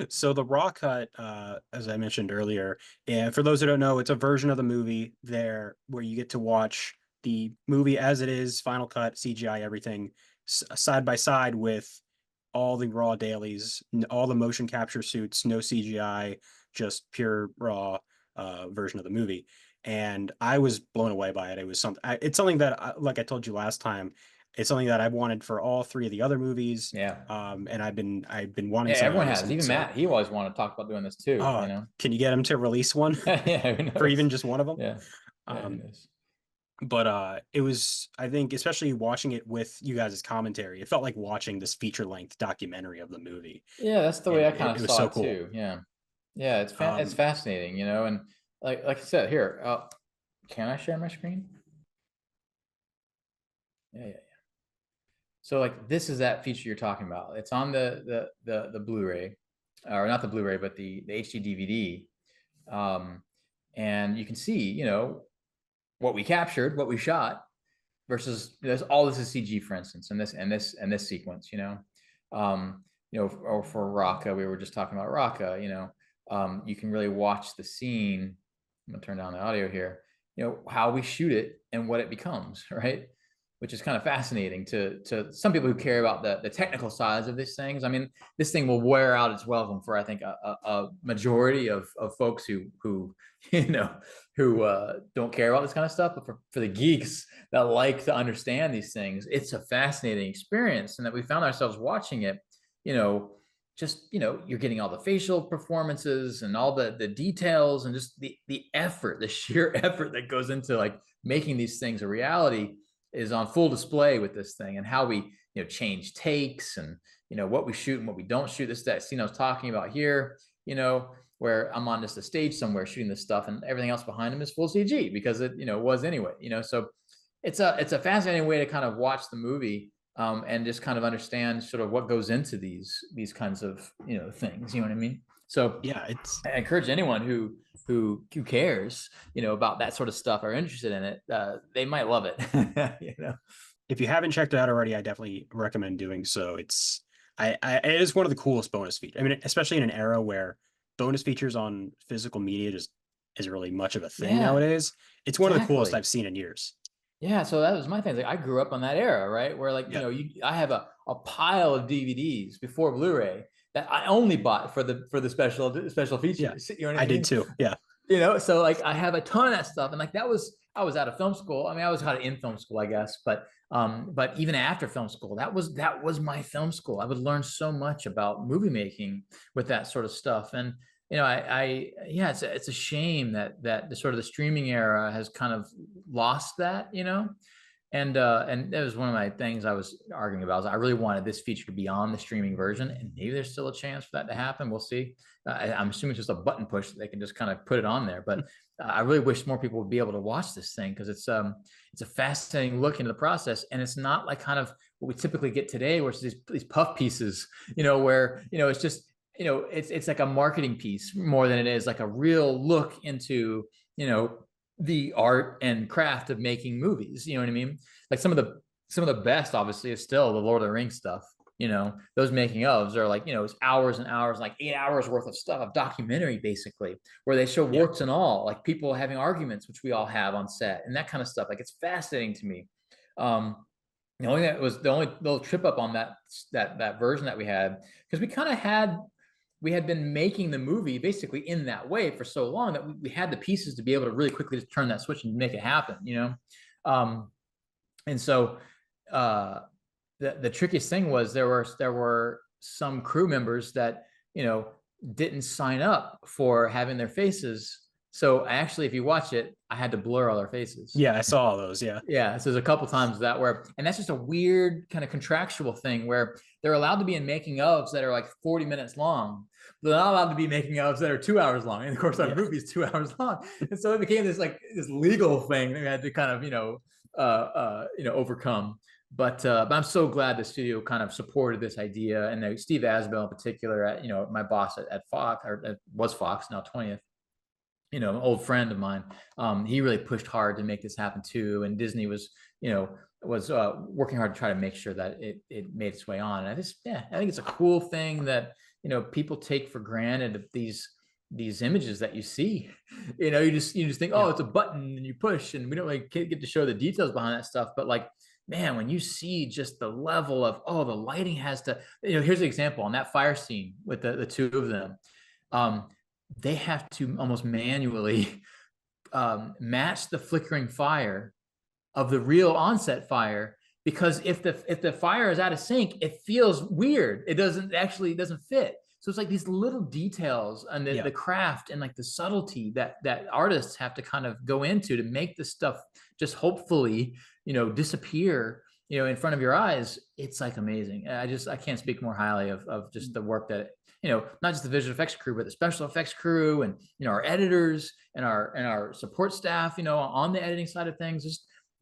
So the raw cut, as I mentioned earlier, and for those who don't know, it's a version of the movie there where you get to watch the movie as it is, final cut, CGI, everything, side by side with all the raw dailies, all the motion capture suits, no CGI, just pure raw version of the movie. And I was blown away by it. It was something. It's something that, like I told you last time, it's something that I've wanted for all three of the other movies. Yeah. And I've been wanting Yeah, something like everyone this, has. and Even so Matt, he always wanted to talk about doing this too, you know? can you get him to release one Yeah, who for even knows? just one of them? Yeah. Yeah, who Um, knows? but it was, I think, especially watching it with you guys' commentary, it felt like watching this feature length documentary of the movie, Yeah, that's the way and I kind it of was saw so it cool. too. Yeah. Yeah, it's Um, fascinating, you know, and like I said, here, can I share my screen? Yeah, yeah. So like this is that feature you're talking about. It's on the Blu-ray, or not the Blu-ray, but the HD DVD. And you can see, you know, what we captured, what we shot, versus there's all this is CG, for instance, and this sequence, you know. Or for Raqqa, we were just talking about Raqqa, you know. You can really watch the scene. I'm gonna turn down the audio here, you know, how we shoot it and what it becomes, right? Which is kind of fascinating to some people who care about the technical sides of these things. I mean, this thing will wear out its welcome for, I think, a majority of folks who you know, who don't care about this kind of stuff. But for the geeks that like to understand these things, it's a fascinating experience. And that we found ourselves watching it, you know, just, you know, you're getting all the facial performances and all the details and just the effort, the sheer effort that goes into like making these things a reality is on full display with this thing, and how we, you know, change takes, and, you know, what we shoot and what we don't shoot. This, that scene I was talking about here, you know, where I'm on just a stage somewhere shooting this stuff and everything else behind him is full CG because it, you know, was anyway, you know. So it's a fascinating way to kind of watch the movie, and just kind of understand sort of what goes into these kinds of, you know, things. You know what I mean? So yeah, it's I encourage anyone who cares, you know, about that sort of stuff or interested in it. They might love it. You know? if you haven't checked it out already, I definitely recommend doing so. It is one of the coolest bonus features. I mean, especially in an era where bonus features on physical media just isn't really much of a thing Yeah, nowadays. It's one of the coolest exactly. I've seen in years. Yeah, so that was my thing. Like I grew up on that era, right? Where like, you Yeah, know, I have a pile of DVDs before Blu-ray that I only bought for the special yeah, features. You know what I I did mean? too. Yeah, You know, so like I have a ton of that stuff. And like that was, I was out of film school. I mean, I was kind of in film school, I guess, but even after film school, that was my film school. I would learn so much about movie making with that sort of stuff. And you know, yeah, it's a shame that the sort of the streaming era has kind of lost that, you know. And that was one of my things I was arguing about. I really wanted this feature to be on the streaming version, and maybe there's still a chance for that to happen. We'll see. I'm assuming it's just a button push that they can just kind of put it on there. But I really wish more people would be able to watch this thing, because it's a fascinating look into the process, and it's not like kind of what we typically get today, where it's these puff pieces, you know, where, you know, it's just, you know, it's like a marketing piece more than it is like a real look into, you know, the art and craft of making movies. You know what I mean? Like some of the best, obviously, is still the Lord of the Rings stuff. You know, those making ofs are like, you know, it's hours and hours, like 8 hours worth of stuff, of documentary basically, where they show yeah. warts and all, like people having arguments, which we all have on set, and that kind of stuff. Like it's fascinating to me. The only little trip up on that version that we had, because we had been making the movie basically in that way for so long that we had the pieces to be able to really quickly just turn that switch and make it happen, you know. And so uh, the trickiest thing was there were some crew members that, you know, didn't sign up for having their faces. So actually, if you watch it, I had to blur all their faces. Yeah, I saw all those. Yeah. Yeah, so there's a couple times that where, and that's just a weird kind of contractual thing where they're allowed to be in making ofs that are like 40 minutes long. They're not allowed to be making ofs that are 2 hours long. And of course, our Yeah. movie is 2 hours long, and so it became this like this legal thing that we had to kind of, overcome. But I'm so glad the studio kind of supported this idea, and Steve Asbell in particular, at, you know, my boss at Fox, or was Fox, now 20th, you know, an old friend of mine. He really pushed hard to make this happen too, and Disney was, you know, was working hard to try to make sure that it made its way on. And I just, yeah, I think it's a cool thing that, people take for granted these images that you see. You just think, oh, Yeah. it's a button and you push, and we don't really get to show the details behind that stuff. But like, man, when you see just the level of, oh, the lighting has to, here's an example on that fire scene with the two of them. Um, they have to almost manually match the flickering fire of the real onset fire, because if the fire is out of sync, it feels weird. It doesn't fit. So it's like these little details and the, Yeah. the craft and like the subtlety that artists have to kind of go into to make this stuff just hopefully disappear in front of your eyes. It's like amazing. I can't speak more highly of just the work that not just the visual effects crew, but the special effects crew, and our editors and our support staff on the editing side of things.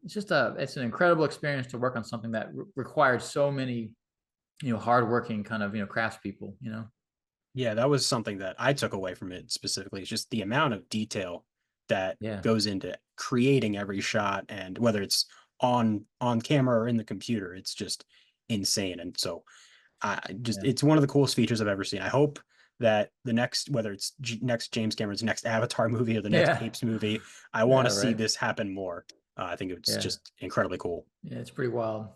It's an incredible experience to work on something that required so many hardworking kind of craftspeople. Yeah, that was something that I took away from it specifically. It's just the amount of detail that Yeah. goes into creating every shot, and whether it's on camera or in the computer, it's just insane. And so Yeah. it's one of the coolest features I've ever seen. I hope that the next, whether it's next James Cameron's next Avatar movie or the next Yeah. Apes movie, I want Yeah. to see Right. this happen more. I think it's Yeah. just incredibly cool. Yeah. It's pretty wild.